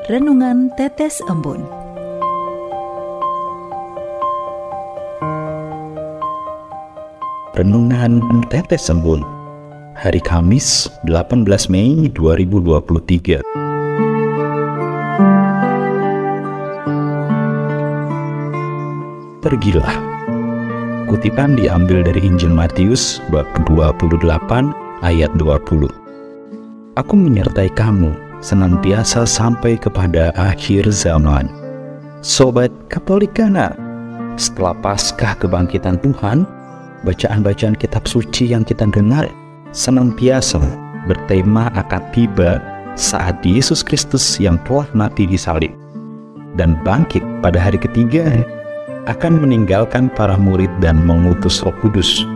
Renungan Tetes Embun. Renungan Tetes Embun, hari Kamis 18 Mei 2023. Pergilah. Kutipan diambil dari Injil Matius bab 28 ayat 20. Aku menyertai kamu senantiasa sampai kepada akhir zaman. Sobat Katolikana, setelah Paskah kebangkitan Tuhan, bacaan-bacaan kitab suci yang kita dengar senantiasa bertema akan tiba saat Yesus Kristus yang telah mati di salib dan bangkit pada hari ketiga akan meninggalkan para murid dan mengutus Roh Kudus.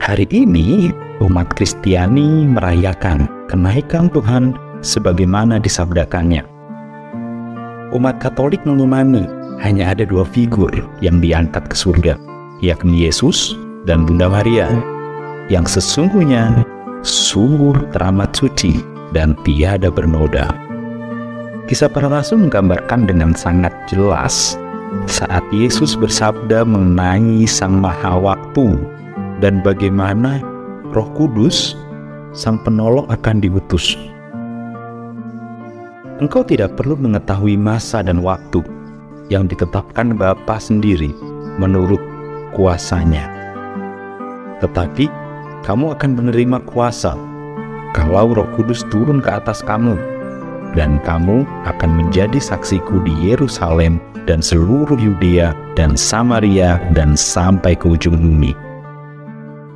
Hari ini umat Kristiani merayakan kenaikan Tuhan sebagaimana disabdakannya. Umat Katolik mengimani hanya ada dua figur yang diangkat ke surga, yakni Yesus dan Bunda Maria, yang sesungguhnya sungguh teramat suci dan tiada bernoda. Kisah para Rasul menggambarkan dengan sangat jelas saat Yesus bersabda mengenai Sang Maha Waktu dan bagaimana Roh Kudus, Sang Penolong akan diutus. Engkau tidak perlu mengetahui masa dan waktu yang ditetapkan Bapa sendiri menurut kuasanya. Tetapi kamu akan menerima kuasa kalau Roh Kudus turun ke atas kamu, dan kamu akan menjadi saksiku di Yerusalem dan seluruh Yudea dan Samaria dan sampai ke ujung bumi,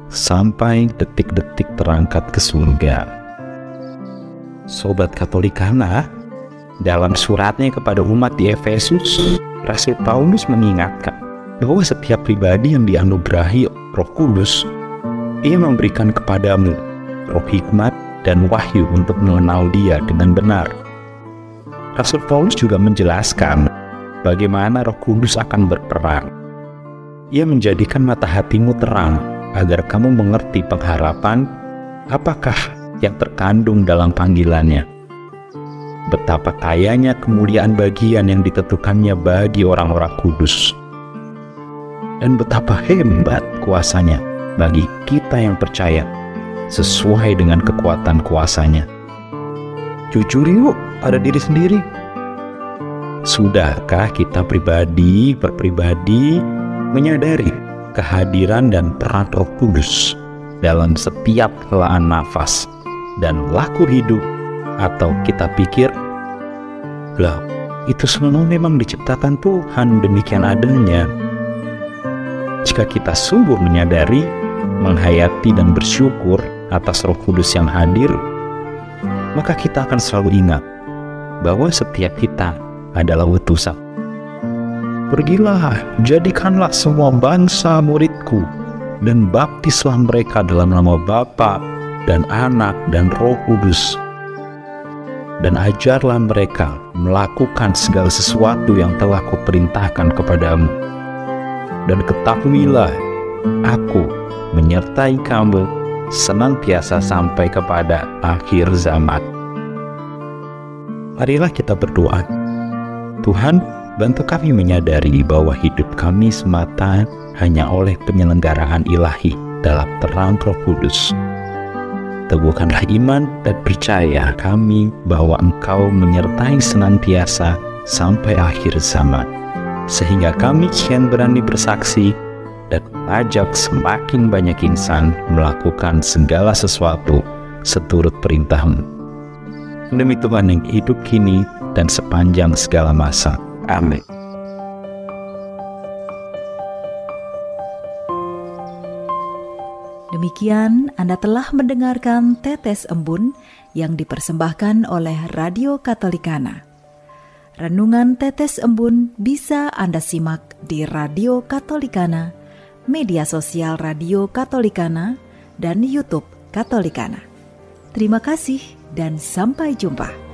sampai detik-detik terangkat ke surga. Sobat Katolikana, dalam suratnya kepada umat di Efesus, Rasul Paulus mengingatkan bahwa setiap pribadi yang dianugerahi Roh Kudus, ia memberikan kepadamu roh hikmat dan wahyu untuk mengenal Dia dengan benar. Rasul Paulus juga menjelaskan bagaimana Roh Kudus akan berperan. Ia menjadikan mata hatimu terang agar kamu mengerti pengharapan apakah yang terkandung dalam panggilannya. Betapa kayanya kemuliaan bagian yang ditentukannya bagi orang-orang kudus, dan betapa hebat kuasanya bagi kita yang percaya sesuai dengan kekuatan kuasanya. Jujur yuk pada diri sendiri. Sudahkah kita pribadi per pribadi menyadari kehadiran dan peran Roh Kudus dalam setiap helaan nafas dan laku hidup? Atau kita pikir, lah itu semua memang diciptakan Tuhan demikian adanya. Jika kita sungguh menyadari, menghayati dan bersyukur atas Roh Kudus yang hadir, maka kita akan selalu ingat bahwa setiap kita adalah utusan. Pergilah, jadikanlah semua bangsa muridku, dan baptislah mereka dalam nama Bapa dan Anak dan Roh Kudus, dan ajarlah mereka melakukan segala sesuatu yang telah kuperintahkan kepadamu. Dan ketahuilah, aku menyertai kamu senantiasa sampai kepada akhir zaman. Marilah kita berdoa. Tuhan, bantu kami menyadari bahwa hidup kami semata hanya oleh penyelenggaraan ilahi dalam terang Roh Kudus. Teguhkanlah iman dan percaya kami bahwa Engkau menyertai senantiasa sampai akhir zaman, sehingga kami kian berani bersaksi dan mengajak semakin banyak insan melakukan segala sesuatu seturut perintah-Mu. Demi Tuhan yang hidup kini dan sepanjang segala masa. Amin. Demikian Anda telah mendengarkan Tetes Embun yang dipersembahkan oleh Radio Katolikana. Renungan Tetes Embun bisa Anda simak di Radio Katolikana, media sosial Radio Katolikana, dan YouTube Katolikana. Terima kasih dan sampai jumpa.